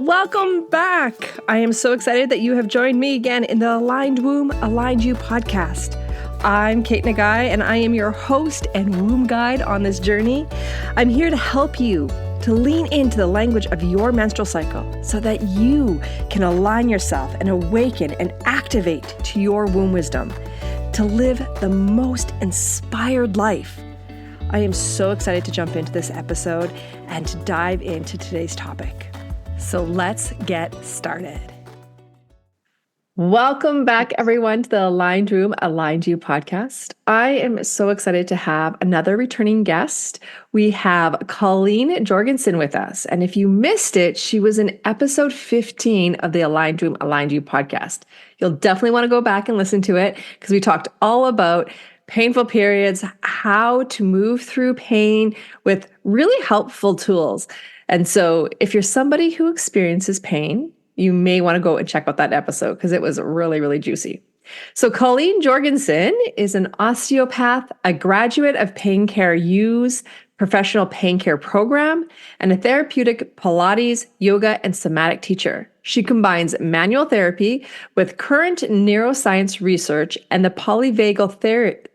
Welcome back. I am so excited that you have joined me again in the Aligned Womb, Aligned You podcast. I'm Kate Nagai, and I am your host and womb guide on this journey. I'm here to help you to lean into the language of your menstrual cycle so that you can align yourself and awaken and activate to your womb wisdom to live the most inspired life. I am so excited to jump into this episode and to dive into today's topic. So let's get started. Welcome back, everyone, to the Aligned Room, Aligned You podcast. I am so excited to have another returning guest. We have Colleen Jorgensen with us. And if you missed it, she was in episode 15 of the Aligned Room, Aligned You podcast. You'll definitely want to go back and listen to it because we talked all about painful periods, how to move through pain with really helpful tools. And so if you're somebody who experiences pain, you may want to go and check out that episode because it was really, really juicy. So Colleen Jorgensen is an osteopath, a graduate of Pain Care U's professional pain care program, and a therapeutic Pilates, yoga, and somatic teacher. She combines manual therapy with current neuroscience research and the polyvagal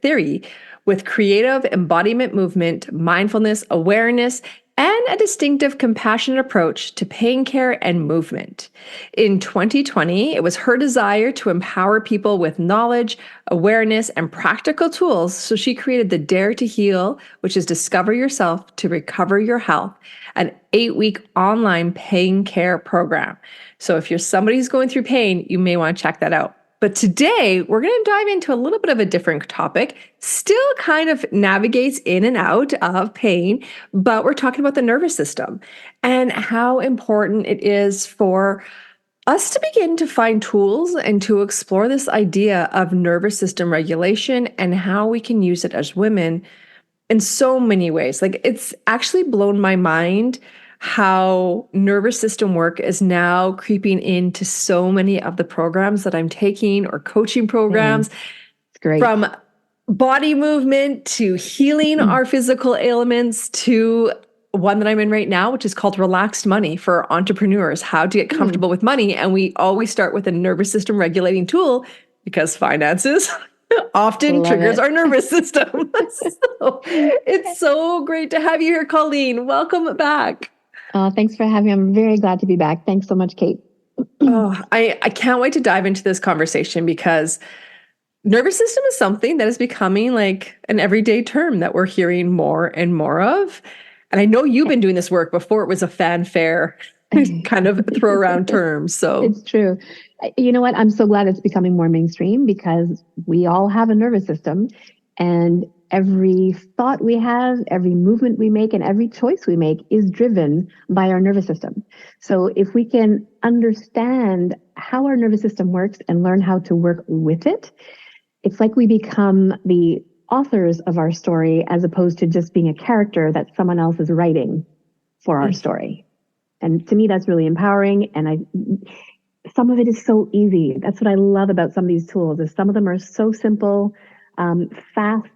theory with creative embodiment movement, mindfulness, awareness, and a distinctive compassionate approach to pain care and movement. In 2020, it was her desire to empower people with knowledge, awareness, and practical tools, so she created the Dare to Heal, which is Discover Yourself to Recover Your Health, an 8-week online pain care program. So if you're somebody who's going through pain, you may want to check that out. But today, we're going to dive into a little bit of a different topic, still kind of navigates in and out of pain, but we're talking about the nervous system and how important it is for us to begin to find tools and to explore this idea of nervous system regulation and how we can use it as women in so many ways. Like, it's actually blown my mind how nervous system work is now creeping into so many of the programs that I'm taking or coaching programs. It's great. From body movement to healing our physical ailments to one that I'm in right now, which is called Relaxed Money for entrepreneurs, how to get comfortable with money. And we always start with a nervous system regulating tool because finances often triggers our nervous system. So it's so great to have you here, Colleen. Welcome back. Thanks for having me. I'm very glad to be back. Thanks so much, Kate. I can't wait to dive into this conversation because nervous system is something that is becoming like an everyday term that we're hearing more and more of. And I know you've been doing this work before it was a fanfare kind of throw around term. So it's true. You know what? I'm so glad it's becoming more mainstream because we all have a nervous system, and every thought we have, every movement we make, and every choice we make is driven by our nervous system. So if we can understand how our nervous system works and learn how to work with it, it's like we become the authors of our story as opposed to just being a character that someone else is writing for our story. And to me, that's really empowering. And some of it is so easy. That's what I love about some of these tools is some of them are so simple, fast,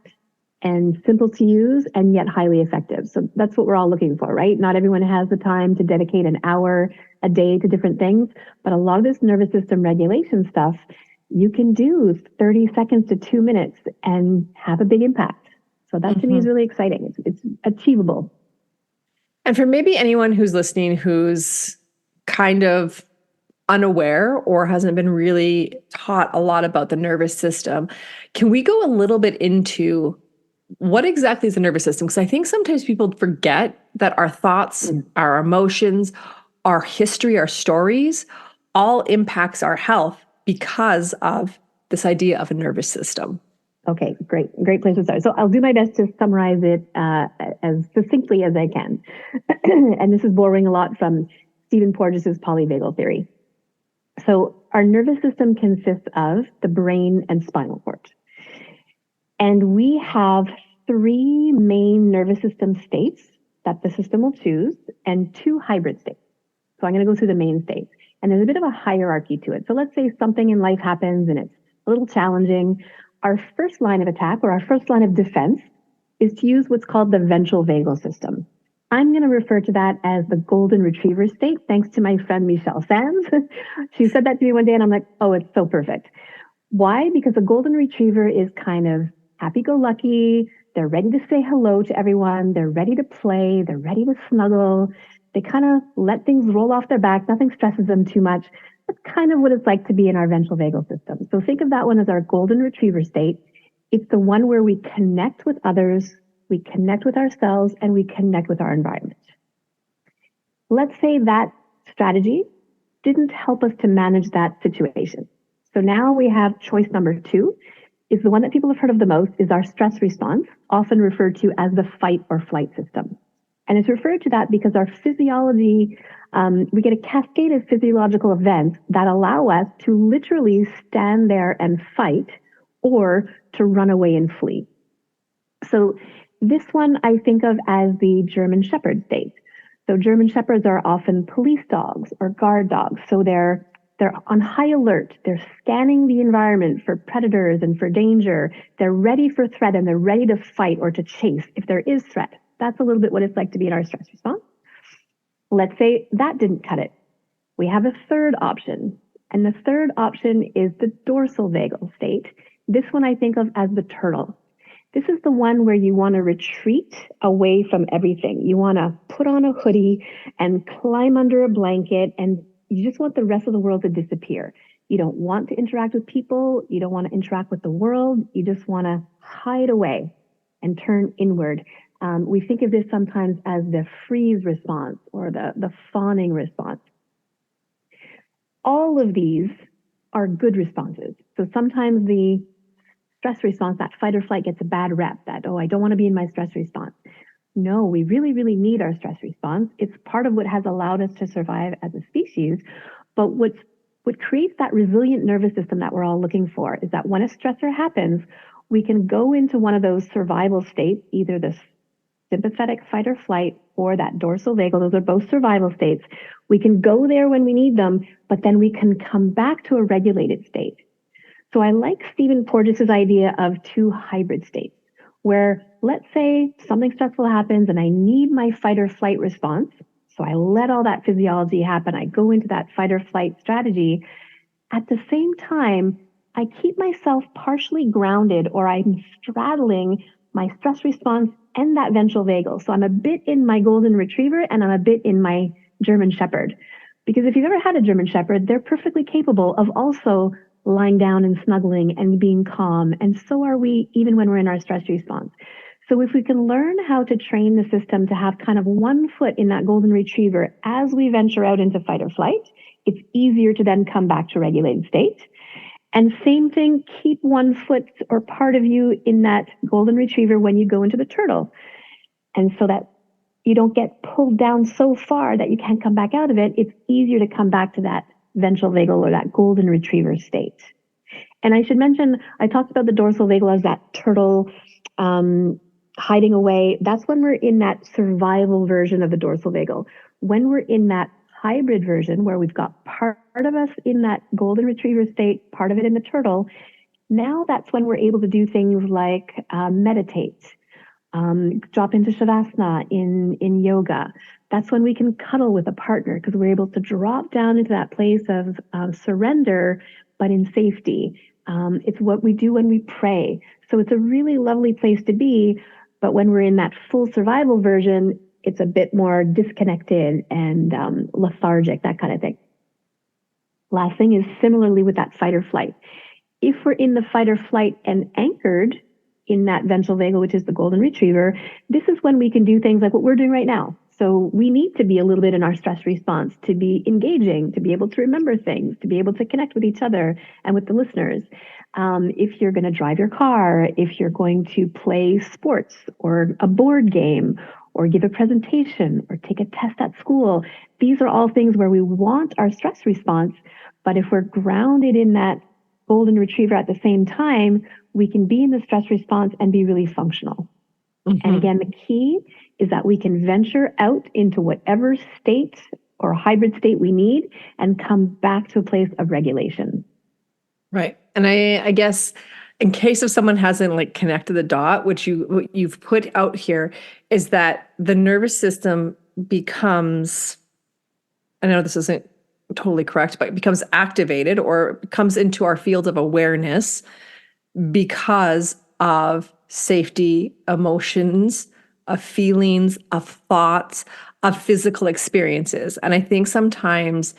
and simple to use, and yet highly effective. So that's what we're all looking for, right? Not everyone has the time to dedicate an hour a day to different things, but a lot of this nervous system regulation stuff, you can do 30 seconds to 2 minutes and have a big impact. So that to me is really exciting. It's achievable. And for maybe anyone who's listening who's kind of unaware or hasn't been really taught a lot about the nervous system, can we go a little bit into what exactly is the nervous system? Because I think sometimes people forget that our thoughts, our emotions, our history, our stories, all impacts our health because of this idea of a nervous system. Okay, great place to start. So I'll do my best to summarize it as succinctly as I can. And this is borrowing a lot from Stephen Porges's polyvagal theory. So our nervous system consists of the brain and spinal cord. And we have 3 main nervous system states that the system will choose and 2 hybrid states. So I'm going to go through the main states. And there's a bit of a hierarchy to it. So let's say something in life happens and it's a little challenging. Our first line of attack or our first line of defense is to use what's called the ventral vagal system. I'm going to refer to that as the golden retriever state, thanks to my friend Michelle Sands. She said that to me one day, and I'm like, oh, it's so perfect. Why? Because a golden retriever is kind of happy-go-lucky. They're ready to say hello to everyone. They're ready to play. They're ready to snuggle. They kind of let things roll off their back. Nothing stresses them too much. That's kind of what it's like to be in our ventral vagal system. So think of that one as our golden retriever state. It's the one where we connect with others, we connect with ourselves, and we connect with our environment. Let's say that strategy didn't help us to manage that situation. So now we have choice number 2, is the one that people have heard of the most, is our stress response, often referred to as the fight or flight system. And it's referred to that because our physiology, we get a cascade of physiological events that allow us to literally stand there and fight or to run away and flee. So this one I think of as the German Shepherd state. So German Shepherds are often police dogs or guard dogs. So they're on high alert. They're scanning the environment for predators and for danger. They're ready for threat and they're ready to fight or to chase if there is threat. That's a little bit what it's like to be in our stress response. Let's say that didn't cut it. We have a third option. And the third option is the dorsal vagal state. This one I think of as the turtle. This is the one where you want to retreat away from everything. You want to put on a hoodie and climb under a blanket, and you just want the rest of the world to disappear. You don't want to interact with people. You don't want to interact with the world. You just want to hide away and turn inward. We think of this sometimes as the freeze response or the fawning response. All of these are good responses. So sometimes the stress response, that fight or flight, gets a bad rep, that, oh, I don't want to be in my stress response. No, we really, really need our stress response. It's part of what has allowed us to survive as a species. But what creates that resilient nervous system that we're all looking for is that when a stressor happens, we can go into one of those survival states, either the sympathetic fight or flight or that dorsal vagal. Those are both survival states. We can go there when we need them, but then we can come back to a regulated state. So I like Stephen Porges' idea of 2 hybrid states, where let's say something stressful happens and I need my fight or flight response. So I let all that physiology happen. I go into that fight or flight strategy. At the same time, I keep myself partially grounded, or I'm straddling my stress response and that ventral vagal. So I'm a bit in my golden retriever and I'm a bit in my German Shepherd. Because if you've ever had a German Shepherd, they're perfectly capable of also lying down and snuggling and being calm. And so are we even when we're in our stress response. So if we can learn how to train the system to have kind of one foot in that golden retriever as we venture out into fight or flight, it's easier to then come back to regulated state. And same thing, keep one foot or part of you in that golden retriever when you go into the turtle. And so that you don't get pulled down so far that you can't come back out of it, it's easier to come back to that ventral vagal or that golden retriever state. And I should mention, I talked about the dorsal vagal as that turtle hiding away. That's when we're in that survival version of the dorsal vagal. When we're in that hybrid version where we've got part of us in that golden retriever state, part of it in the turtle, now that's when we're able to do things like meditate, drop into shavasana in yoga. That's when we can cuddle with a partner because we're able to drop down into that place of surrender, but in safety. It's what we do when we pray. So it's a really lovely place to be. But when we're in that full survival version, it's a bit more disconnected and lethargic, that kind of thing. Last thing is similarly with that fight or flight. If we're in the fight or flight and anchored in that ventral vagal, which is the golden retriever, this is when we can do things like what we're doing right now. So we need to be a little bit in our stress response to be engaging, to be able to remember things, to be able to connect with each other and with the listeners. If you're going to drive your car, if you're going to play sports or a board game or give a presentation or take a test at school, these are all things where we want our stress response. But if we're grounded in that golden retriever at the same time, we can be in the stress response and be really functional. Mm-hmm. And again, the key is that we can venture out into whatever state or hybrid state we need and come back to a place of regulation. Right. And I guess in case if someone hasn't like connected the dot, what you've put out here is that the nervous system becomes, I know this isn't totally correct, but it becomes activated or comes into our field of awareness because of safety, emotions, of feelings, of thoughts, of physical experiences. And I think sometimes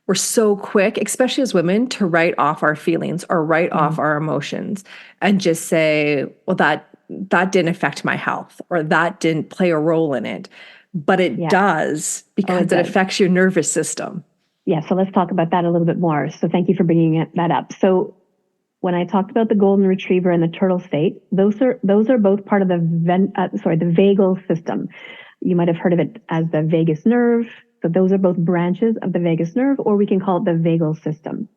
we're so quick, especially as women, to write off our feelings or write off our emotions and just say, well, that didn't affect my health or that didn't play a role in it. But it does because it affects your nervous system. Yeah, so let's talk about that a little bit more. So thank you for bringing that up. So when I talked about the golden retriever and the turtle state, those are both part of the vagal system. You might have heard of it as the vagus nerve. So those are both branches of the vagus nerve, or we can call it the vagal system.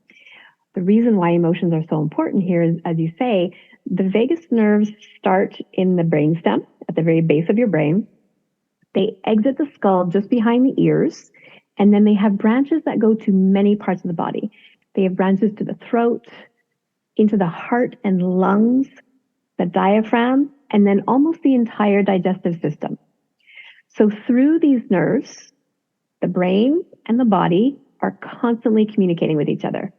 The reason why emotions are so important here is, as you say, the vagus nerves start in the brainstem at the very base of your brain. They exit the skull just behind the ears, and then they have branches that go to many parts of the body. They have branches to the throat, into the heart and lungs, the diaphragm, and then almost the entire digestive system. So through these nerves, the brain and the body are constantly communicating with each other.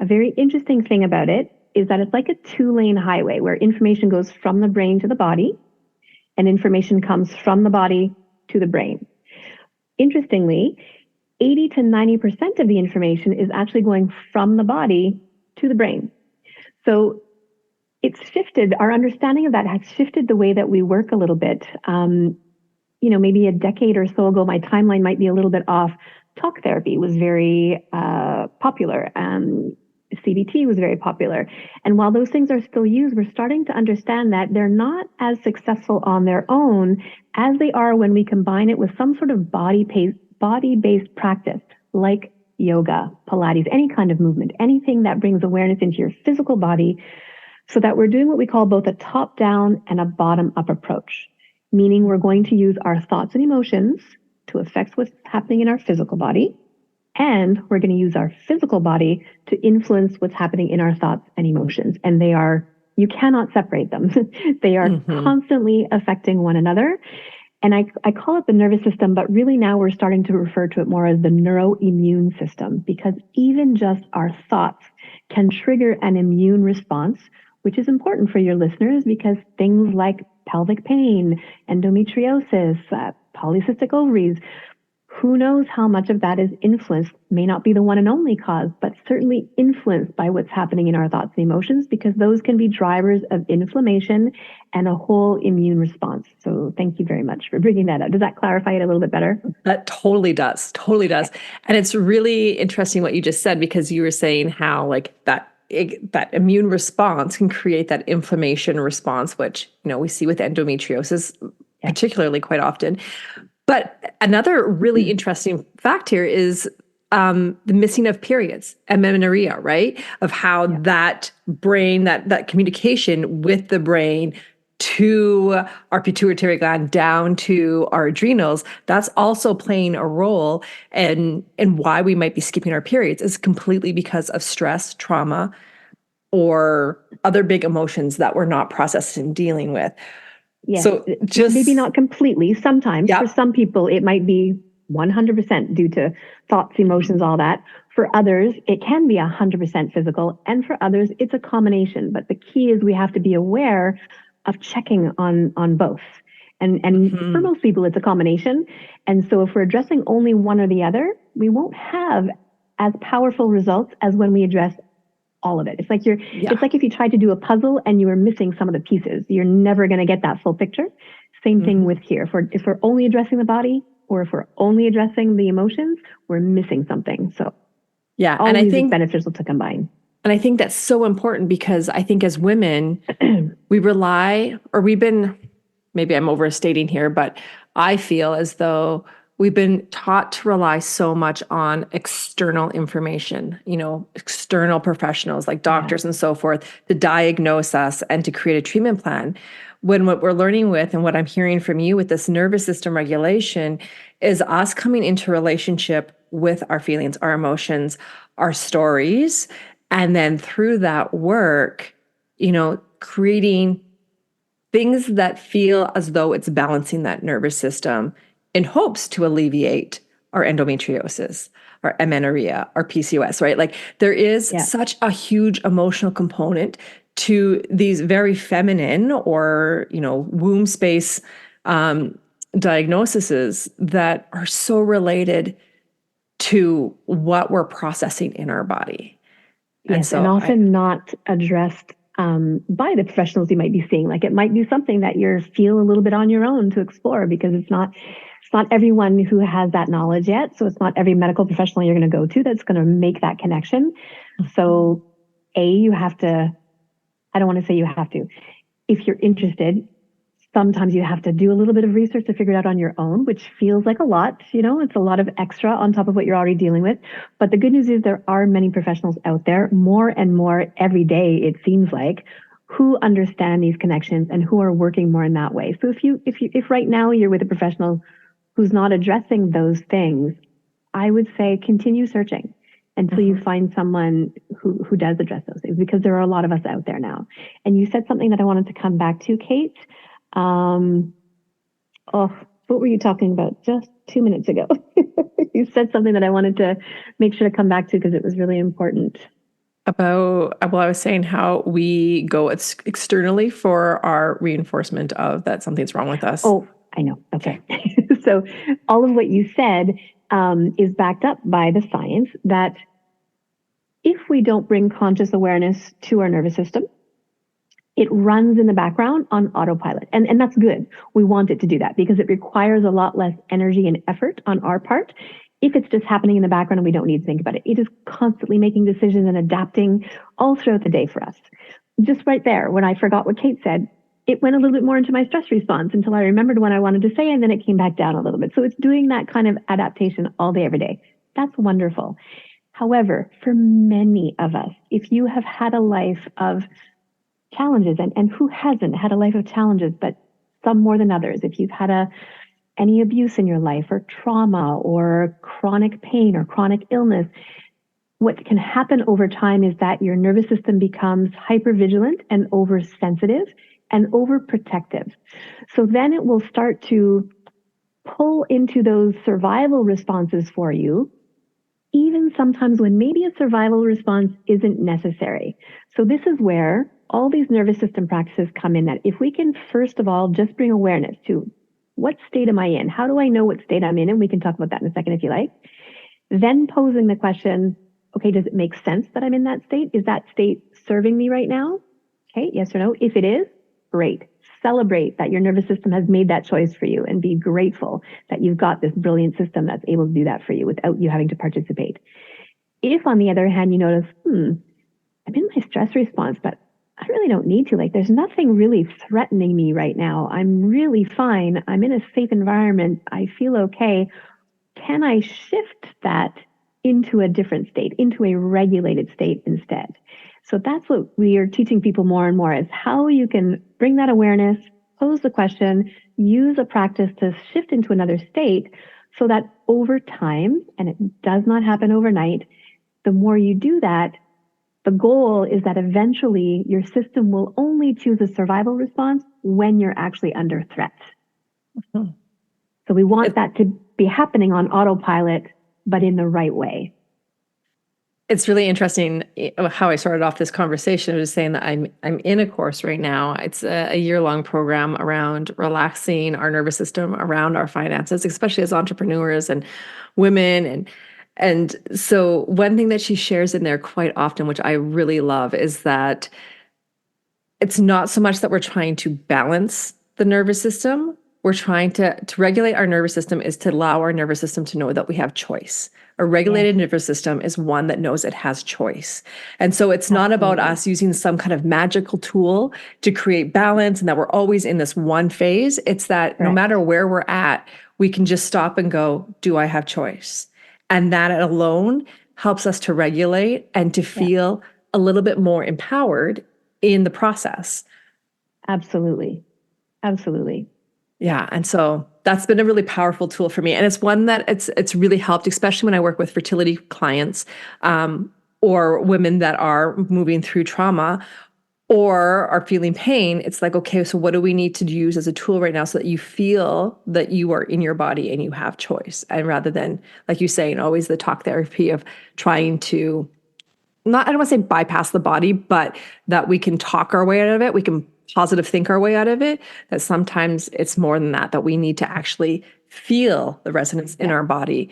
A very interesting thing about it is that it's like a two-lane highway where information goes from the brain to the body and information comes from the body to the brain. Interestingly, 80 to 90% of the information is actually going from the body to the brain. So it's shifted, our understanding of that has shifted the way that we work a little bit. Maybe a decade or so ago, my timeline might be a little bit off. Talk therapy was very popular. CBT was very popular. And while those things are still used, we're starting to understand that they're not as successful on their own as they are when we combine it with some sort of body-based practice, like yoga, Pilates, any kind of movement, anything that brings awareness into your physical body, so that we're doing what we call both a top-down and a bottom-up approach, meaning we're going to use our thoughts and emotions to affect what's happening in our physical body, and we're going to use our physical body to influence what's happening in our thoughts and emotions. And you cannot separate them. They are constantly affecting one another. And I call it the nervous system, but really now we're starting to refer to it more as the neuroimmune system, because even just our thoughts can trigger an immune response, which is important for your listeners because things like pelvic pain, endometriosis, polycystic ovaries, who knows how much of that is influenced, may not be the one and only cause, but certainly influenced by what's happening in our thoughts and emotions, because those can be drivers of inflammation and a whole immune response. So thank you very much for bringing that up. Does that clarify it a little bit better? That totally does. Totally does. And it's really interesting what you just said, because you were saying how like that immune response can create that inflammation response, which, we see with endometriosis, particularly quite often. But another really interesting fact here is the missing of periods, amenorrhea, right? Of how that brain, that communication with the brain to our pituitary gland down to our adrenals, that's also playing a role in why we might be skipping our periods is completely because of stress, trauma, or other big emotions that we're not processing and dealing with. Yes, so just maybe not completely. Sometimes for some people, it might be 100% due to thoughts, emotions, all that. For others, it can be 100% physical. And for others, it's a combination. But the key is we have to be aware of checking on both. And for most people, it's a combination. And so if we're addressing only one or the other, we won't have as powerful results as when we address all of it. It's like it's like if you tried to do a puzzle and you were missing some of the pieces, you're never going to get that full picture. Same thing with here. If we're only addressing the body, or if we're only addressing the emotions, we're missing something. So and I think it's beneficial to combine. And I think that's so important, because I think as women, we rely, or maybe I'm overstating here, but I feel as though we've been taught to rely so much on external information, external professionals like doctors and so forth to diagnose us and to create a treatment plan. When what we're learning with, and what I'm hearing from you with this nervous system regulation, is us coming into relationship with our feelings, our emotions, our stories. And then through that work, creating things that feel as though it's balancing that nervous system in hopes to alleviate our endometriosis, our amenorrhea, our PCOS, right? Like there is such a huge emotional component to these very feminine or, womb space diagnoses that are so related to what we're processing in our body. Yes, and often not addressed by the professionals you might be seeing. Like it might be something that you're feeling a little bit on your own to explore, because it's not everyone who has that knowledge yet. So it's not every medical professional you're going to go to that's going to make that connection. So you have to, I don't want to say you have to, if you're interested, sometimes you have to do a little bit of research to figure it out on your own, which feels like a lot. It's a lot of extra on top of what you're already dealing with. But the good news is there are many professionals out there, more and more every day, it seems like, who understand these connections and who are working more in that way. So if right now you're with a professional who's not addressing those things, I would say continue searching until you find someone who does address those things, because there are a lot of us out there now. And you said something that I wanted to come back to, Kate. What were you talking about just 2 minutes ago? You said something that I wanted to make sure to come back to because it was really important. I was saying how we go externally for our reinforcement of that something's wrong with us. Oh, I know. Okay. So all of what you said is backed up by the science that if we don't bring conscious awareness to our nervous system, it runs in the background on autopilot. And that's good. We want it to do that because it requires a lot less energy and effort on our part. If it's just happening in the background and we don't need to think about it, it is constantly making decisions and adapting all throughout the day for us. Just right there, when I forgot what Kate said, it went a little bit more into my stress response until I remembered what I wanted to say, and then it came back down a little bit. So it's doing that kind of adaptation all day, every day. That's wonderful. However, for many of us, if you have had a life of challenges, and who hasn't had a life of challenges, but some more than others, if you've had any abuse in your life or trauma or chronic pain or chronic illness, what can happen over time is that your nervous system becomes hypervigilant and oversensitive and overprotective. So then it will start to pull into those survival responses for you, even sometimes when maybe a survival response isn't necessary. So this is where all these nervous system practices come in, that if we can, first of all, just bring awareness to what state am I in? How do I know what state I'm in? And we can talk about that in a second if you like. Then posing the question, okay, does it make sense that I'm in that state? Is that state serving me right now? Okay, yes or no? If it is, great. Celebrate that your nervous system has made that choice for you and be grateful that you've got this brilliant system that's able to do that for you without you having to participate. If, on the other hand, you notice, I'm in my stress response, but I really don't need to. Like, there's nothing really threatening me right now. I'm really fine. I'm in a safe environment. I feel okay. Can I shift that into a different state, into a regulated state instead? So that's what we are teaching people more and more, is how you can bring that awareness, pose the question, use a practice to shift into another state, so that over time, and it does not happen overnight, the more you do that, the goal is that eventually your system will only choose a survival response when you're actually under threat. Mm-hmm. So we want that to be happening on autopilot, but in the right way. It's really interesting how I started off this conversation. I was saying that I'm in a course right now. It's a year-long program around relaxing our nervous system around our finances, especially as entrepreneurs and women. And so one thing that she shares in there quite often, which I really love, is that it's not so much that we're trying to balance the nervous system. We're trying to regulate our nervous system is to allow our nervous system to know that we have choice. A regulated nervous system is one that knows it has choice. And so it's not about us using some kind of magical tool to create balance and that we're always in this one phase. It's that no matter where we're at, we can just stop and go, do I have choice? And that alone helps us to regulate and to feel a little bit more empowered in the process. Absolutely. Absolutely. Yeah. And so that's been a really powerful tool for me. And it's one that it's really helped, especially when I work with fertility clients or women that are moving through trauma, or are feeling pain, it's like, okay, so what do we need to use as a tool right now so that you feel that you are in your body and you have choice? And rather than, like you say, and always the talk therapy of trying to not, I don't want to say bypass the body, but that we can talk our way out of it. We can positive think our way out of it. That sometimes it's more than that, that we need to actually feel the resonance in our body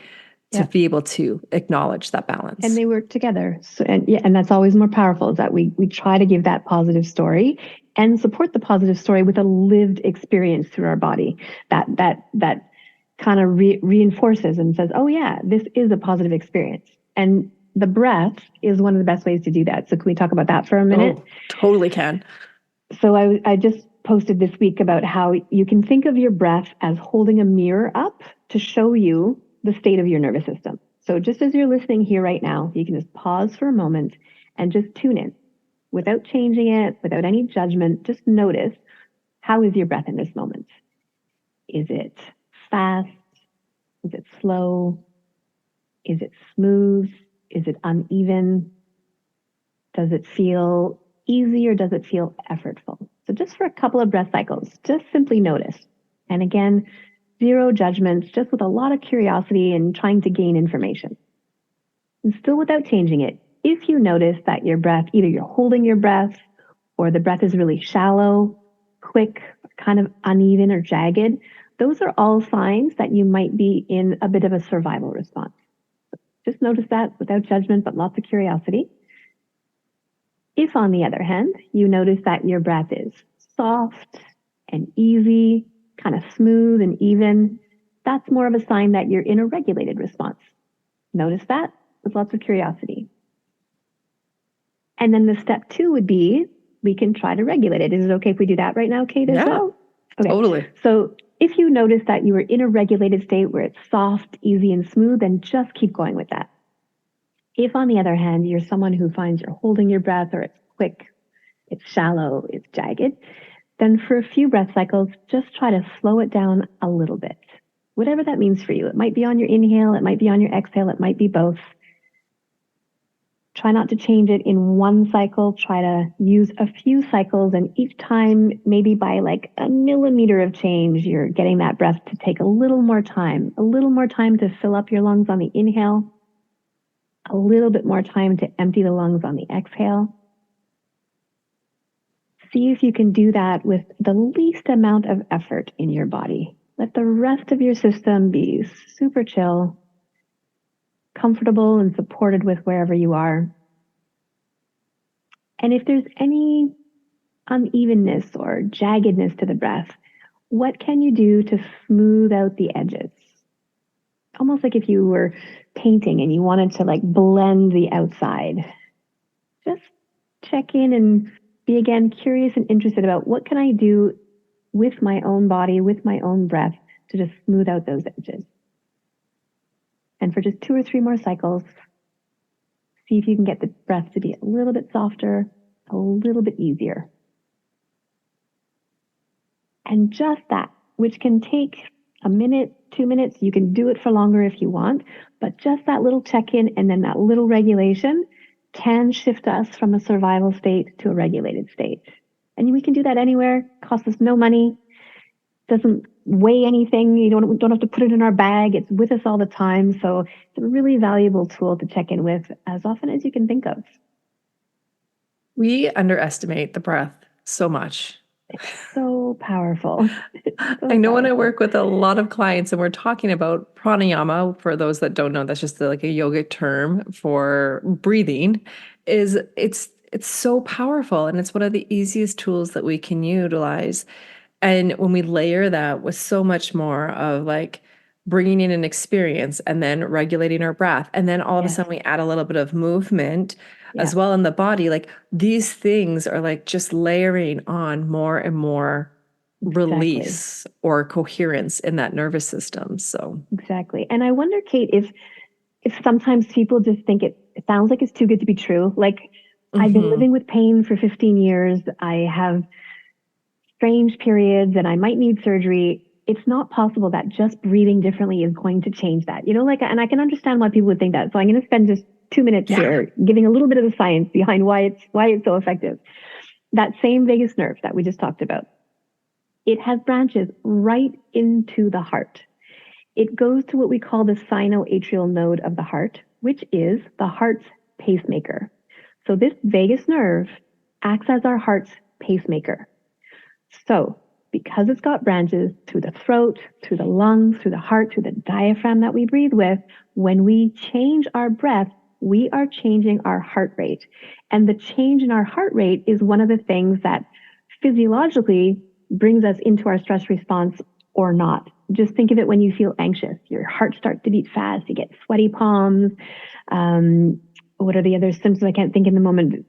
to be able to acknowledge that balance. And they work together. So, and that's always more powerful, is that we try to give that positive story and support the positive story with a lived experience through our body that kind of reinforces and says, oh yeah, this is a positive experience. And the breath is one of the best ways to do that. So can we talk about that for a minute? Oh, totally can. So I just posted this week about how you can think of your breath as holding a mirror up to show you the state of your nervous system. So just as you're listening here right now, you can just pause for a moment and just tune in without changing it, without any judgment. Just notice, how is your breath in this moment? Is it fast? Is it slow? Is it smooth? Is it uneven? Does it feel easy or does it feel effortful? So just for a couple of breath cycles, just simply notice. And again, zero judgments, just with a lot of curiosity and trying to gain information. And still without changing it, if you notice that your breath, either you're holding your breath or the breath is really shallow, quick, kind of uneven or jagged, those are all signs that you might be in a bit of a survival response. Just notice that without judgment, but lots of curiosity. If, on the other hand, you notice that your breath is soft and easy, kind of smooth and even, that's more of a sign that you're in a regulated response. Notice that with lots of curiosity. And then the step 2 would be, we can try to regulate it. Is it okay if we do that right now, Kate, as well? Okay. Totally. So if you notice that you are in a regulated state where it's soft, easy, and smooth, then just keep going with that. If, on the other hand, you're someone who finds you're holding your breath, or it's quick, it's shallow, it's jagged, then for a few breath cycles, just try to slow it down a little bit. Whatever that means for you. It might be on your inhale, it might be on your exhale, it might be both. Try not to change it in one cycle. Try to use a few cycles, and each time, maybe by like a millimeter of change, you're getting that breath to take a little more time to fill up your lungs on the inhale, a little bit more time to empty the lungs on the exhale. See if you can do that with the least amount of effort in your body. Let the rest of your system be super chill, comfortable and supported with wherever you are. And if there's any unevenness or jaggedness to the breath, what can you do to smooth out the edges? Almost like if you were painting and you wanted to like blend the outside. Just check in and be again curious and interested about, what can I do with my own body, with my own breath, to just smooth out those edges. And for just 2 or 3 more cycles, see if you can get the breath to be a little bit softer, a little bit easier. And just that, which can take a minute, 2 minutes, you can do it for longer if you want, but just that little check-in and then that little regulation can shift us from a survival state to a regulated state. And we can do that anywhere, costs us no money, doesn't weigh anything, you don't have to put it in our bag, it's with us all the time. So it's a really valuable tool to check in with as often as you can think of. We underestimate the breath so much. It's so powerful. I know when I work with a lot of clients and we're talking about pranayama, for those that don't know, that's just like a yogic term for breathing, it's so powerful, and it's one of the easiest tools that we can utilize. And when we layer that with so much more of like bringing in an experience and then regulating our breath, and then all of a sudden we add a little bit of movement as well in the body, like these things are like just layering on more and more release or coherence in that nervous system. So exactly. And I wonder, Kate, if sometimes people just think it sounds like it's too good to be true. Like, I've been living with pain for 15 years. I have strange periods and I might need surgery. It's not possible that just breathing differently is going to change that. You know, like, and I can understand why people would think that. So I'm going to spend just 2 minutes here giving a little bit of the science behind why it's so effective. that same vagus nerve that we just talked about, it has branches right into the heart. It goes to what we call the sinoatrial node of the heart, which is the heart's pacemaker. So this vagus nerve acts as our heart's pacemaker. So because it's got branches through the throat, through the lungs, through the heart, through the diaphragm that we breathe with, when we change our breath, we are changing our heart rate. And the change in our heart rate is one of the things that physiologically brings us into our stress response or not. Just think of it when you feel anxious. Your heart starts to beat fast. You get sweaty palms. What are the other symptoms? I can't think in the moment.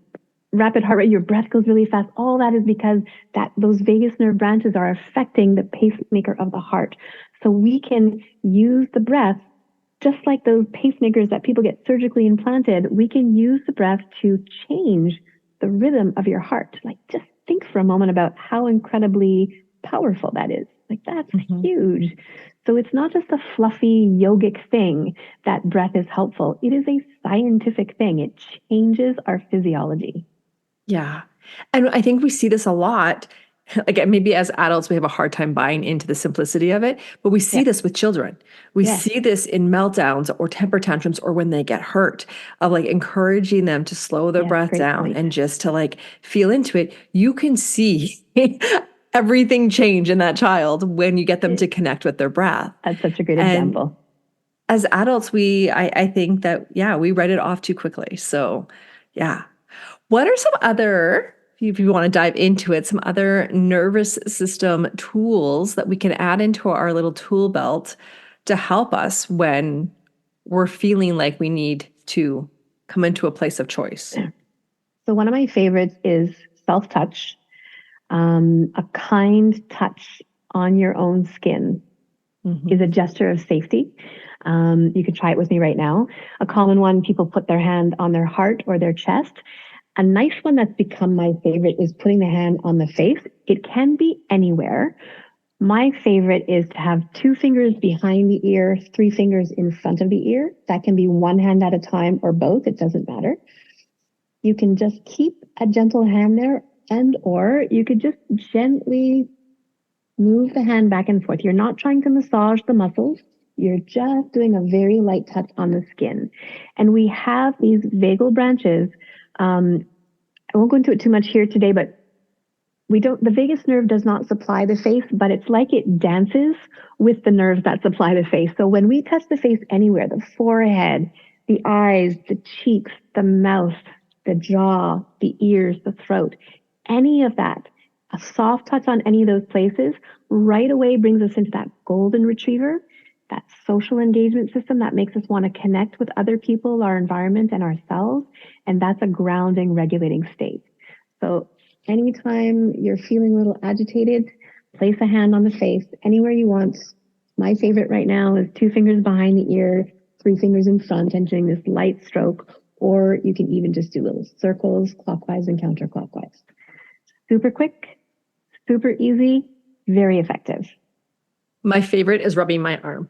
Rapid heart rate, your breath goes really fast. All that is because those vagus nerve branches are affecting the pacemaker of the heart. So we can use the breath, just like those pacemakers that people get surgically implanted, we can use the breath to change the rhythm of your heart. Like, just think for a moment about how incredibly powerful that is. Like, that's huge. So it's not just a fluffy yogic thing that breath is helpful. It is a scientific thing. It changes our physiology. Yeah. And I think we see this a lot. Again, maybe as adults, we have a hard time buying into the simplicity of it, but we see this with children. We see this in meltdowns or temper tantrums or when they get hurt, of like encouraging them to slow their breath down and just to like feel into it. You can see everything change in that child when you get them to connect with their breath. That's such a great example. As adults, I think that, we write it off too quickly. So, yeah. What are some other, if you want to dive into it, some other nervous system tools that we can add into our little tool belt to help us when we're feeling like we need to come into a place of choice? So one of my favorites is self-touch. A kind touch on your own skin is a gesture of safety. You can try it with me right now. A common one, people put their hand on their heart or their chest. A nice one that's become my favorite is putting the hand on the face. It can be anywhere. My favorite is to have 2 fingers behind the ear, 3 fingers in front of the ear. That can be one hand at a time or both. It doesn't matter. You can just keep a gentle hand there, and or you could just gently move the hand back and forth. You're not trying to massage the muscles. You're just doing a very light touch on the skin. And we have these vagal branches. I won't go into it too much here today, but the vagus nerve does not supply the face, but it's like it dances with the nerves that supply the face. So when we touch the face anywhere, the forehead, the eyes, the cheeks, the mouth, the jaw, the ears, the throat, any of that, a soft touch on any of those places right away brings us into that golden retriever, that social engagement system that makes us want to connect with other people, our environment, and ourselves. And that's a grounding, regulating state. So anytime you're feeling a little agitated, place a hand on the face anywhere you want. My favorite right now is 2 fingers behind the ear, 3 fingers in front, and doing this light stroke. Or you can even just do little circles, clockwise and counterclockwise. Super quick, super easy, very effective. My favorite is rubbing my arm.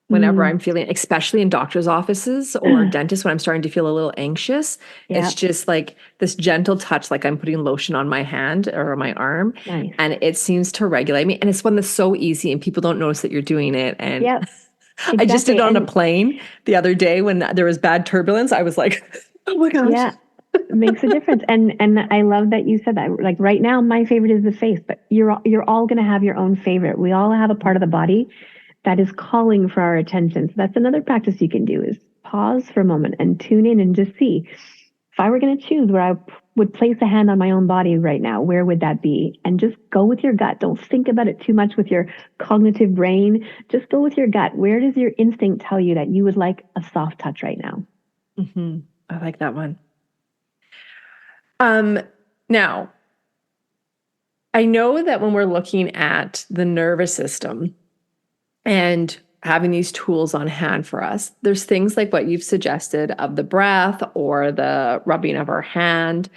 Whenever I'm feeling, especially in doctor's offices or dentists, when I'm starting to feel a little anxious, it's just like this gentle touch, like I'm putting lotion on my hand or my arm. Nice. And it seems to regulate me. And it's one that's so easy and people don't notice that you're doing it. And exactly. I just did it on a plane the other day when there was bad turbulence. I was like, oh my gosh. Yeah, it makes a difference. And I love that you said that. Like right now, my favorite is the face, but you're all going to have your own favorite. We all have a part of the body that is calling for our attention. So that's another practice you can do, is pause for a moment and tune in and just see. If I were going to choose where I would place a hand on my own body right now, where would that be? And just go with your gut. Don't think about it too much with your cognitive brain. Just go with your gut. Where does your instinct tell you that you would like a soft touch right now? I like that one. Now, I know that when we're looking at the nervous system and having these tools on hand for us, there's things like what you've suggested of the breath or the rubbing of our hand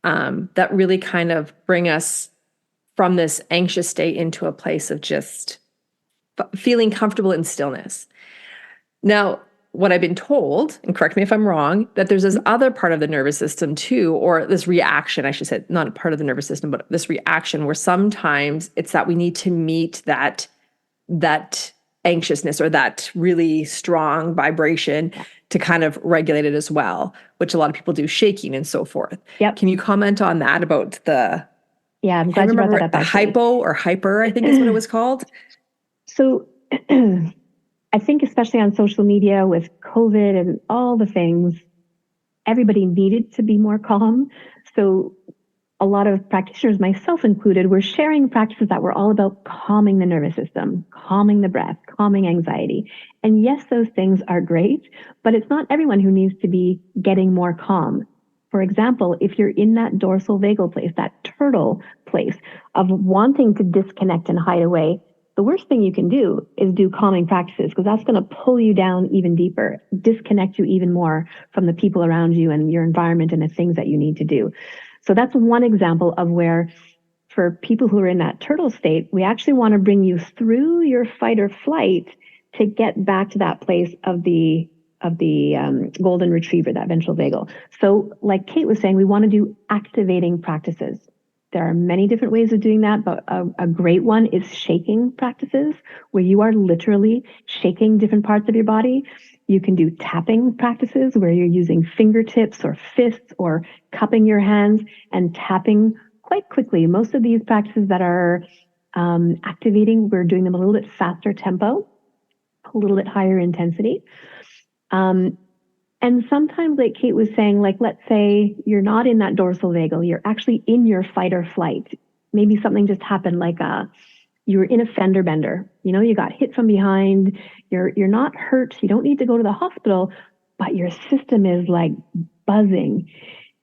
that really kind of bring us from this anxious state into a place of just feeling comfortable in stillness. Now, what I've been told, and correct me if I'm wrong, that there's this other part of the nervous system too, or this reaction, I should say, not part of the nervous system, but this reaction where sometimes it's that we need to meet that anxiousness or that really strong vibration to kind of regulate it as well, which a lot of people do, shaking and so forth. Yep. Can you comment on that about the, Yeah, I'm glad you brought that up, the actually. hypo or hyper, I think is what it was called? So I think especially on social media with COVID and all the things, everybody needed to be more calm. So a lot of practitioners, myself included, were sharing practices that were all about calming the nervous system, calming the breath, calming anxiety. And yes, those things are great, but it's not everyone who needs to be getting more calm. For example, if you're in that dorsal vagal place, that turtle place of wanting to disconnect and hide away, the worst thing you can do is do calming practices, because that's going to pull you down even deeper, disconnect you even more from the people around you and your environment and the things that you need to do. So that's one example of where, for people who are in that turtle state, we actually want to bring you through your fight or flight to get back to that place of the golden retriever, that ventral vagal. So like Kate was saying, we want to do activating practices. There are many different ways of doing that, but a great one is shaking practices, where you are literally shaking different parts of your body. You can do tapping practices where you're using fingertips or fists or cupping your hands and tapping quite quickly. Most of these practices that are activating, we're doing them a little bit faster tempo, a little bit higher intensity. And sometimes, like Kate was saying, like, let's say you're not in that dorsal vagal, you're actually in your fight or flight. Maybe something just happened, like you were in a fender bender. You know, you got hit from behind. You're not hurt. You don't need to go to the hospital, but your system is like buzzing.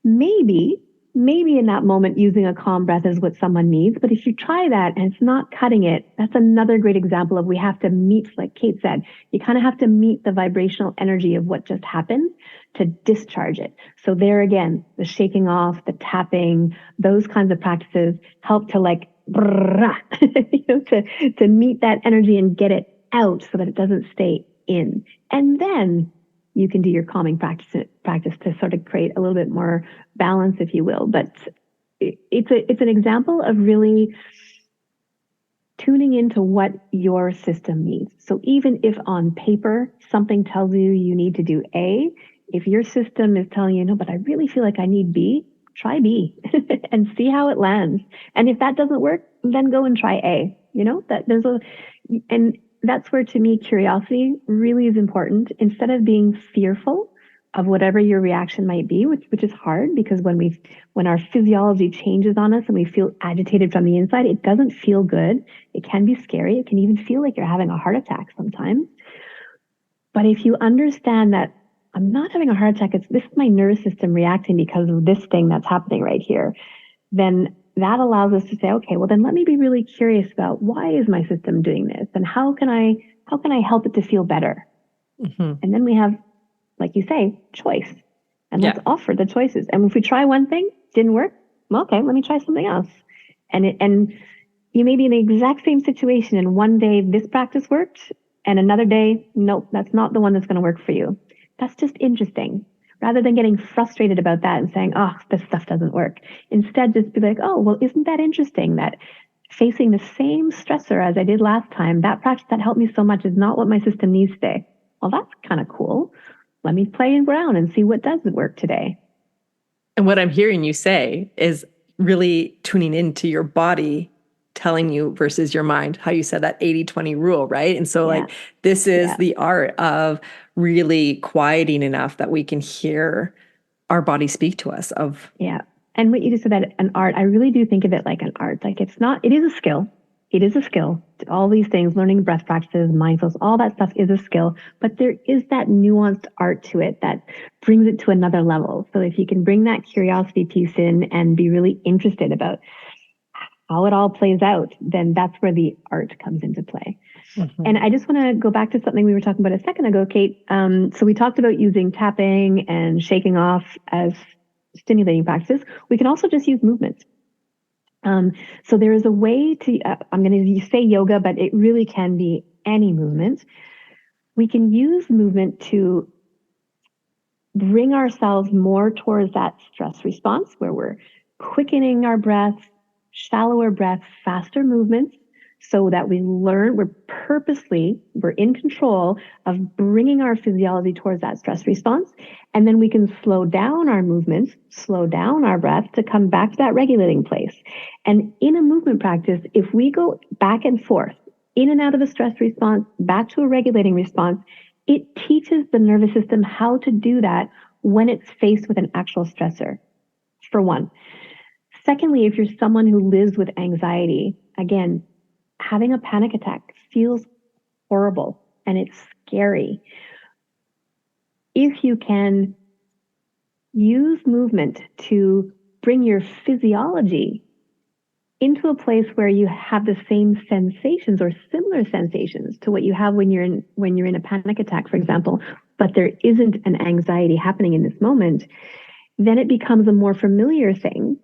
Maybe in that moment, using a calm breath is what someone needs. But if you try that and it's not cutting it, that's another great example of we have to meet, like Kate said, you kind of have to meet the vibrational energy of what just happened to discharge it. So there again, the shaking off, the tapping, those kinds of practices help to like, you know, to meet that energy and get it out so that it doesn't stay in. And then you can do your calming practice to sort of create a little bit more balance, if you will. But it's an example of really tuning into what your system needs. So even if on paper something tells you you need to do A, if your system is telling you, no, but I really feel like I need B, try B and see how it lands. And if that doesn't work, then go and try A. You know, and that's where, to me, curiosity really is important. Instead of being fearful of whatever your reaction might be, which is hard, because when our physiology changes on us and we feel agitated from the inside, it doesn't feel good. It can be scary. It can even feel like you're having a heart attack sometimes. But if you understand that I'm not having a heart attack, this is my nervous system reacting because of this thing that's happening right here, then that allows us to say, okay, well then let me be really curious about, why is my system doing this, and how can I help it to feel better? Mm-hmm. And then we have, like you say, choice, and let's offer the choices. And if we try one thing, didn't work, well, okay, let me try something else. And you may be in the exact same situation, and one day this practice worked, and another day, nope, that's not the one that's going to work for you. That's just interesting. Rather than getting frustrated about that and saying, oh, this stuff doesn't work. Instead, just be like, oh, well, isn't that interesting that facing the same stressor as I did last time, that practice that helped me so much is not what my system needs today. Well, that's kind of cool. Let me play around and see what does work today. And what I'm hearing you say is really tuning into your body telling you versus your mind, how you said that 80-20 rule, right? And so like, this is the art of really quieting enough that we can hear our body speak to us of. Yeah. And what you just said, that an art, I really do think of it like an art. Like it is a skill. It is a skill. All these things, learning breath practices, mindfulness, all that stuff is a skill, but there is that nuanced art to it that brings it to another level. So if you can bring that curiosity piece in and be really interested about how it all plays out, then that's where the art comes into play. Mm-hmm. And I just want to go back to something we were talking about a second ago, Kate. So we talked about using tapping and shaking off as stimulating practices. We can also just use movement. So there is a way to, I'm going to say yoga, but it really can be any movement, we can use movement to bring ourselves more towards that stress response where we're quickening our breath, shallower breath, faster movements, so that we're in control of bringing our physiology towards that stress response. And then we can slow down our movements, slow down our breath to come back to that regulating place. And in a movement practice, if we go back and forth, in and out of a stress response, back to a regulating response, it teaches the nervous system how to do that when it's faced with an actual stressor, for one. Secondly, if you're someone who lives with anxiety, again, having a panic attack feels horrible and it's scary. If you can use movement to bring your physiology into a place where you have the same sensations or similar sensations to what you have when you're in a panic attack, for example, but there isn't an anxiety happening in this moment, then it becomes a more familiar thing.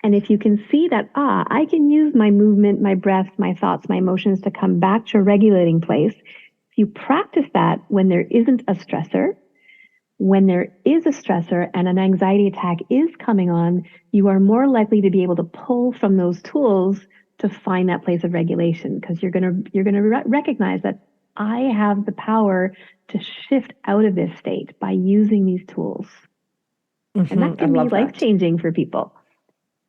And if you can see that, I can use my movement, my breath, my thoughts, my emotions to come back to a regulating place. If you practice that when there isn't a stressor, when there is a stressor and an anxiety attack is coming on, you are more likely to be able to pull from those tools to find that place of regulation, because you're going to recognize that I have the power to shift out of this state by using these tools. And that can be life-changing for people.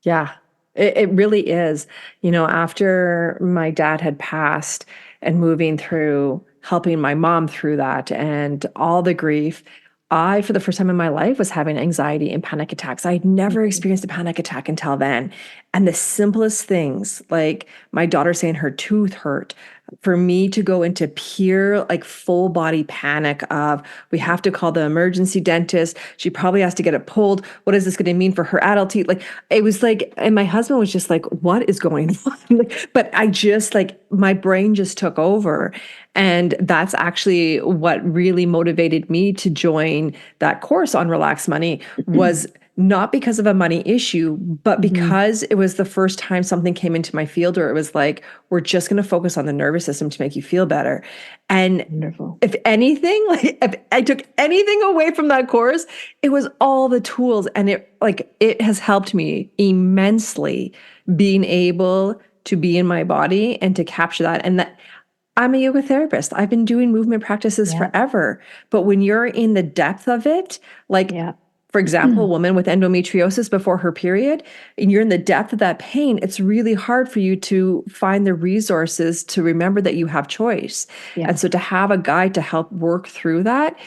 Yeah, it really is. After my dad had passed and moving through, helping my mom through that and all the grief, I, for the first time in my life, was having anxiety and panic attacks. I had never experienced a panic attack until then. And the simplest things, like my daughter saying her tooth hurt, for me to go into pure, like full body panic of, we have to call the emergency dentist. She probably has to get it pulled. What is this going to mean for her adult teeth? Like, it was like, and my husband was just like, what is going on? But I just my brain just took over. And that's actually what really motivated me to join that course on Relax Money, was not because of a money issue, but because it was the first time something came into my field where it was like, we're just going to focus on the nervous system to make you feel better. And wonderful. If anything, if I took anything away from that course, it was all the tools. And it has helped me immensely being able to be in my body and to capture that. And that, I'm a yoga therapist. I've been doing movement practices forever. But when you're in the depth of it, for example, a woman with endometriosis before her period, and you're in the depth of that pain, it's really hard for you to find the resources to remember that you have choice. Yeah. And so to have a guide to help work through that,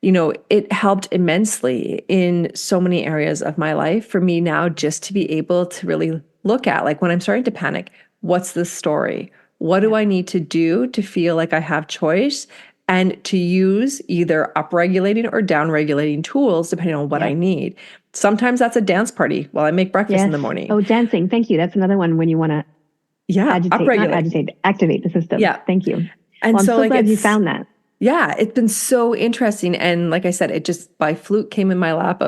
it helped immensely in so many areas of my life for me now, just to be able to really look at, when I'm starting to panic, what's the story? What do I need to do to feel like I have choice, and to use either upregulating or downregulating tools depending on what I need? Sometimes that's a dance party while I make breakfast in the morning. Oh, dancing. Thank you. That's another one when you want to activate the system. Yeah. Thank you. And I'm so glad you found that. Yeah, it's been so interesting. And like I said, it just by fluke came in my lap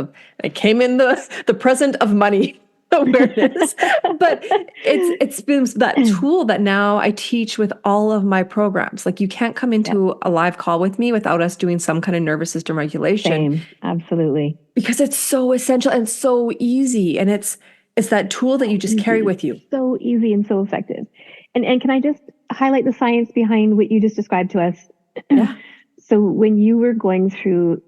it came in the present of money awareness. But it's been that tool that now I teach with all of my programs. Like, you can't come into a live call with me without us doing some kind of nervous system regulation. Same. Absolutely. Because it's so essential and so easy. And it's that tool that you just carry with you. So easy and so effective. And can I just highlight the science behind what you just described to us? Yeah. So when you were going through,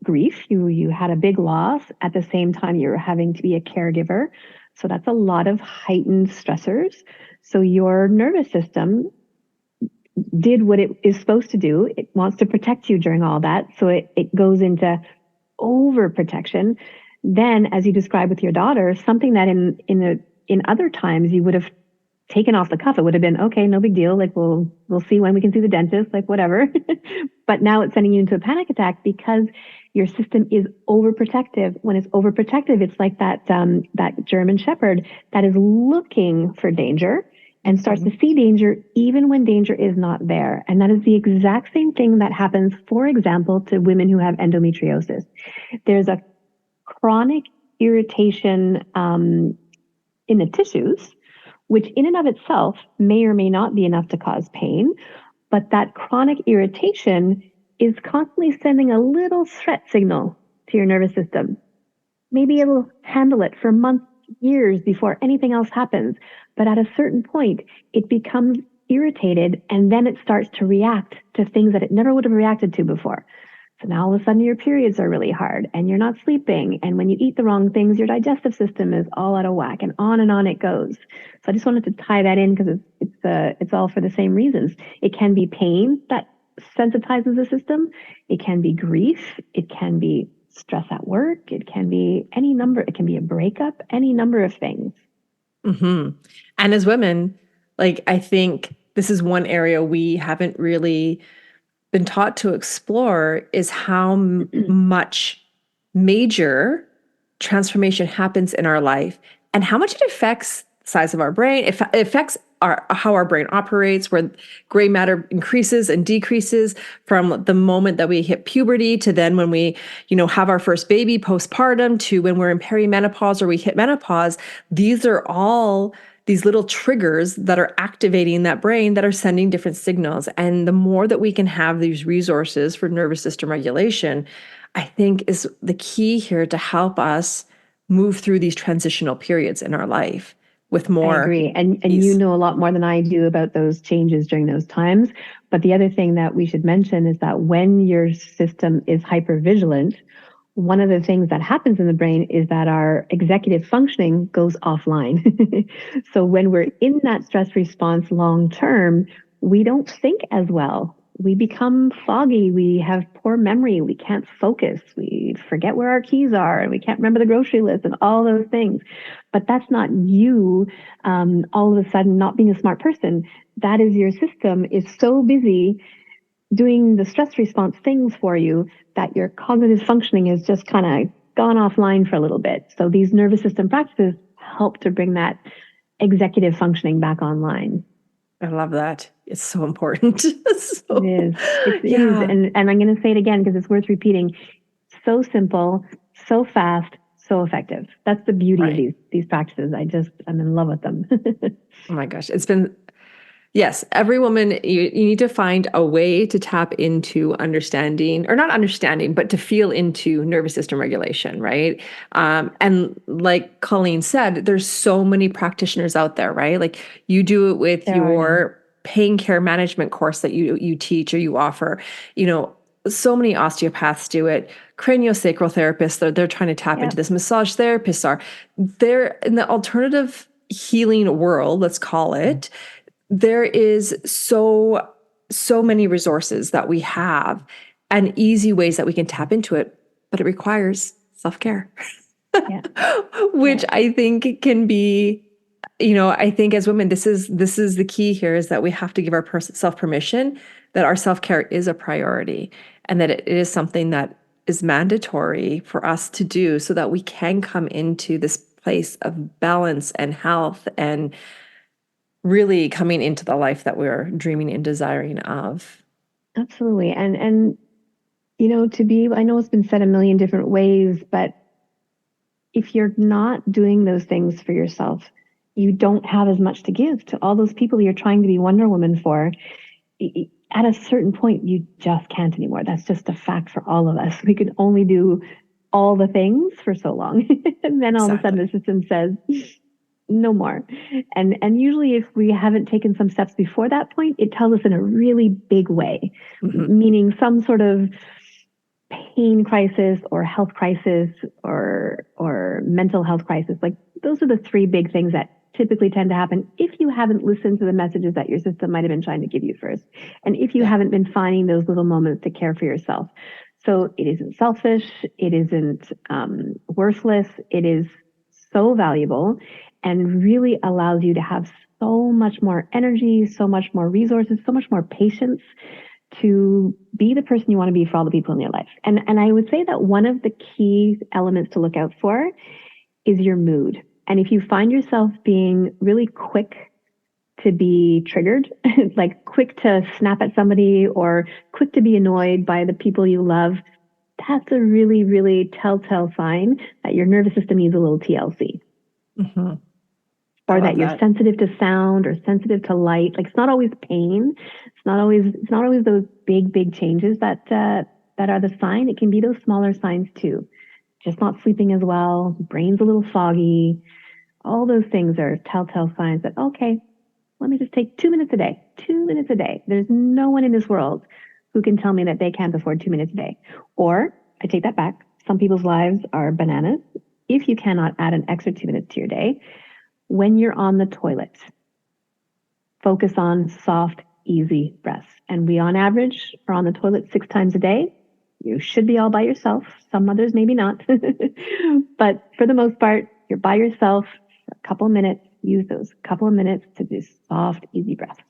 grief, you had a big loss. At the same time, you were having to be a caregiver. So that's a lot of heightened stressors. So your nervous system did what it is supposed to do. It wants to protect you during all that. So it goes into overprotection. Then, as you described with your daughter, something that in other times you would have taken off the cuff, it would have been, okay, no big deal. We'll see when we can see the dentist, whatever. But now it's sending you into a panic attack because your system is overprotective. When it's overprotective, it's like that German Shepherd that is looking for danger and starts to see danger even when danger is not there. And that is the exact same thing that happens, for example, to women who have endometriosis. There's a chronic irritation in the tissues, which in and of itself may or may not be enough to cause pain. But that chronic irritation is constantly sending a little threat signal to your nervous system. Maybe it'll handle it for months, years before anything else happens. But at a certain point, it becomes irritated and then it starts to react to things that it never would have reacted to before. So now all of a sudden your periods are really hard and you're not sleeping. And when you eat the wrong things, your digestive system is all out of whack, and on it goes. So I just wanted to tie that in because it's all for the same reasons. It can be pain that sensitizes the system. It can be grief. It can be stress at work. It can be any number. It can be a breakup, any number of things. Mm-hmm. And as women, like, I think this is one area we haven't really been taught to explore, is how much major transformation happens in our life and how much it affects the size of our brain. It affects how our brain operates, where gray matter increases and decreases from the moment that we hit puberty to then when we, have our first baby postpartum to when we're in perimenopause or we hit menopause. These are all these little triggers that are activating that brain that are sending different signals. And the more that we can have these resources for nervous system regulation, I think is the key here to help us move through these transitional periods in our life with more. I agree. And you know a lot more than I do about those changes during those times. But the other thing that we should mention is that when your system is hypervigilant, one of the things that happens in the brain is that our executive functioning goes offline. So when we're in that stress response long term, we don't think as well. We become foggy. We have poor memory. We can't focus. We forget where our keys are, and we can't remember the grocery list and all those things. But that's not you all of a sudden not being a smart person. That is, your system is so busy doing the stress response things for you that your cognitive functioning has just kind of gone offline for a little bit. So these nervous system practices help to bring that executive functioning back online. I love that. It's so important. It is. It is. And I'm going to say it again because it's worth repeating. So simple, so fast, so effective. That's the beauty of these practices. I'm in love with them. Oh my gosh. Yes, every woman, you need to find a way to tap into understanding, or not understanding, but to feel into nervous system regulation, right? And like Colleen said, there's so many practitioners out there, right? Like you do it with your pain care management course that you teach or you offer. So many osteopaths do it. Craniosacral therapists, they're trying to tap into this. Massage therapists they're in the alternative healing world, let's call it. There is so many resources that we have and easy ways that we can tap into it, but it requires self-care, which I think can be, I think as women, this is the key here, is that we have to give ourselves permission that our self-care is a priority and that it is something that is mandatory for us to do so that we can come into this place of balance and health and really coming into the life that we're dreaming and desiring of. Absolutely. And I know it's been said a million different ways, but if you're not doing those things for yourself, you don't have as much to give to all those people you're trying to be Wonder Woman for. At a certain point, you just can't anymore. That's just a fact for all of us. We can only do all the things for so long. And then all of a sudden the system says, no more. And usually if we haven't taken some steps before that point, it tells us in a really big way, meaning some sort of pain crisis or health crisis or mental health crisis. Like those are the three big things that typically tend to happen if you haven't listened to the messages that your system might have been trying to give you first. And if you haven't been finding those little moments to care for yourself. So it isn't selfish. It isn't worthless. It is so valuable and really allows you to have so much more energy, so much more resources, so much more patience to be the person you want to be for all the people in your life. And I would say that one of the key elements to look out for is your mood. And if you find yourself being really quick to be triggered, like quick to snap at somebody or quick to be annoyed by the people you love, that's a really, really telltale sign that your nervous system needs a little TLC. Mm-hmm. I or love that you're that. sensitive to sound or sensitive to light. Like it's not always pain. It's not always those big changes that that are the sign. It can be those smaller signs too. Just not sleeping as well, brain's a little foggy. All those things are telltale signs that, okay, let me just take 2 minutes a day. 2 minutes a day. There's no one in this world who can tell me that they can't afford 2 minutes a day. Or I take that back. Some people's lives are bananas. If you cannot add an extra 2 minutes to your day, when you're on the toilet, focus on soft, easy breaths. And we, on average, are on the toilet 6 times a day. You should be all by yourself. Some mothers, maybe not. But for the most part, you're by yourself for a couple of minutes. Use those couple of minutes to do soft, easy breaths.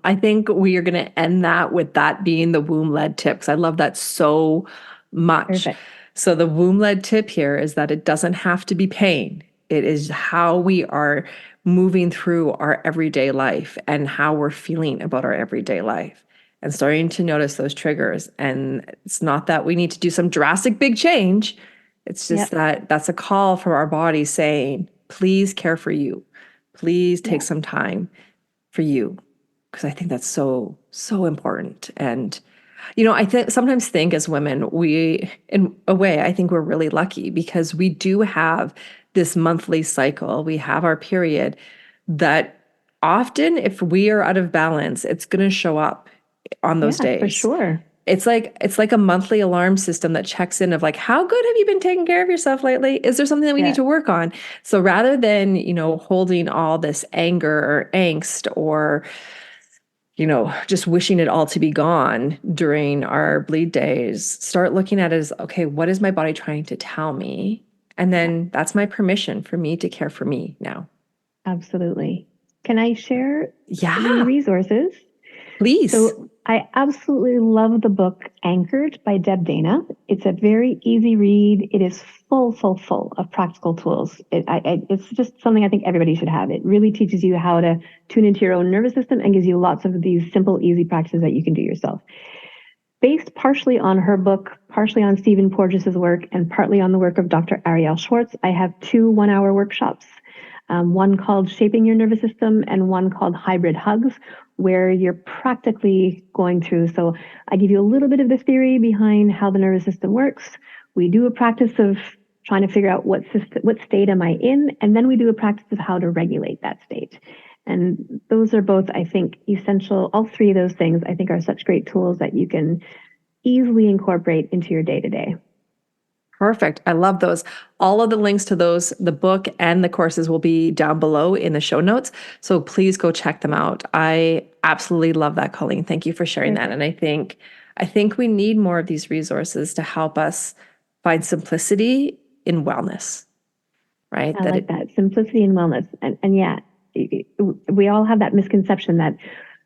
I think we are going to end that with that being the womb-led tip, because I love that so much. Perfect. So the womb-led tip here is that it doesn't have to be pain. It is how we are moving through our everyday life and how we're feeling about our everyday life and starting to notice those triggers. And it's not that we need to do some drastic big change. It's just that that's a call from our body saying, please care for you. Please take some time for you. Because I think that's so important. And, I sometimes think as women, we, in a way, I think we're really lucky because we do have this monthly cycle. We have our period that often, if we are out of balance, it's going to show up on those days. For sure. It's like a monthly alarm system that checks in of like, how good have you been taking care of yourself lately? Is there something that we need to work on? So rather than, holding all this anger or angst or, just wishing it all to be gone during our bleed days, start looking at it as, okay, what is my body trying to tell me? And then that's my permission for me to care for me now. Absolutely. Can I share 3 Yeah, resources? please. So I absolutely love the book Anchored by Deb Dana. It's a very easy read. It is full of practical tools. It's just something I think everybody should have. It really teaches you how to tune into your own nervous system and gives you lots of these simple, easy practices that you can do yourself. Based partially on her book, partially on Stephen Porges' work, and partly on the work of Dr. Ariel Schwartz, I have 2 one-hour workshops. One called Shaping Your Nervous System and one called Hybrid Hugs, where you're practically going through. So I give you a little bit of the theory behind how the nervous system works. We do a practice of trying to figure out what state am I in, and then we do a practice of how to regulate that state. And those are both, I think, essential. All 3 of those things, I think, are such great tools that you can easily incorporate into your day-to-day. Perfect. I love those. All of the links to those, the book and the courses will be down below in the show notes. So please go check them out. I absolutely love that, Colleen. Thank you for sharing that. And I think we need more of these resources to help us find simplicity in wellness, right? I like that. Simplicity in wellness. And yeah, we all have that misconception that,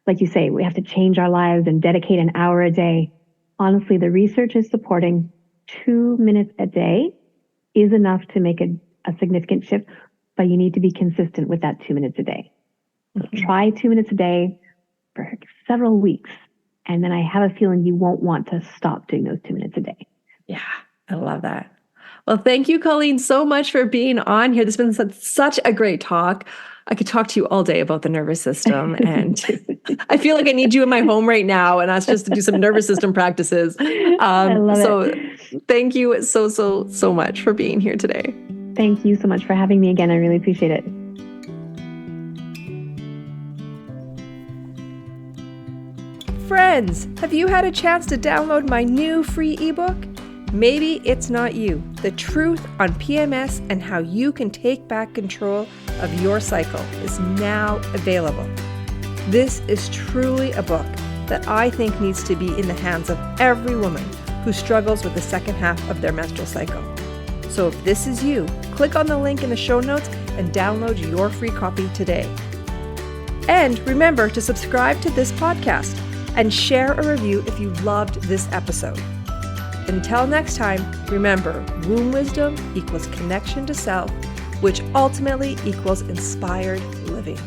like you say, we have to change our lives and dedicate an hour a day. Honestly, the research is supporting 2 minutes a day is enough to make a significant shift, but you need to be consistent with that 2 minutes a day. So try 2 minutes a day for several weeks, and then I have a feeling you won't want to stop doing those 2 minutes a day. Yeah, I love that. Well, thank you, Colleen, so much for being on here. This has been such a great talk. I could talk to you all day about the nervous system, and I feel like I need you in my home right now, and that's just to do some nervous system practices. I love it. Thank you so much for being here today. Thank you so much for having me again. I really appreciate it. Friends, have you had a chance to download my new free ebook? Maybe it's not you. The Truth on PMS and How You Can Take Back Control of Your Cycle is now available. This is truly a book that I think needs to be in the hands of every woman who struggles with the second half of their menstrual cycle. So if this is you, click on the link in the show notes and download your free copy today. And remember to subscribe to this podcast and share a review if you loved this episode. Until next time, remember, womb wisdom equals connection to self, which ultimately equals inspired living.